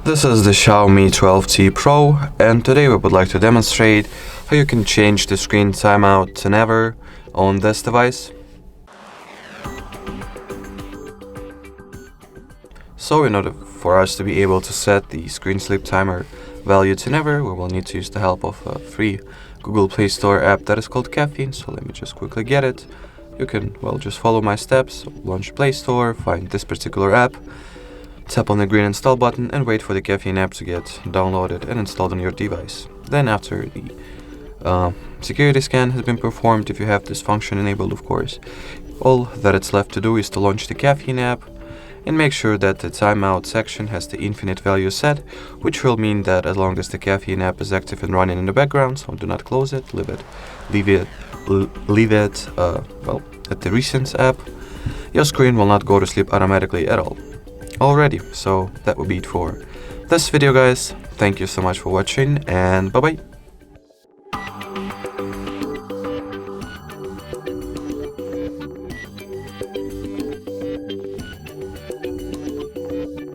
This is the Xiaomi 12T Pro, and today we would like to demonstrate how you can change the screen timeout to never on this device. So in order for us to be able to set the screen sleep timer value to never, we will need to use the help of a free Google Play Store app that is called Caffeine. So let me just quickly get it. You can, just follow my steps. Launch Play Store, find this particular app, tap on the green install button and wait for the Caffeine app to get downloaded and installed on your device. Then after the security scan has been performed, if you have this function enabled of course, all that it's left to do is to launch the Caffeine app and make sure that the timeout section has the infinite value set, which will mean that as long as the Caffeine app is active and running in the background, so do not close it, leave it at the recent app, your screen will not go to sleep automatically at all. Alrighty, so that will be it for this video guys. Thank you so much for watching and bye bye.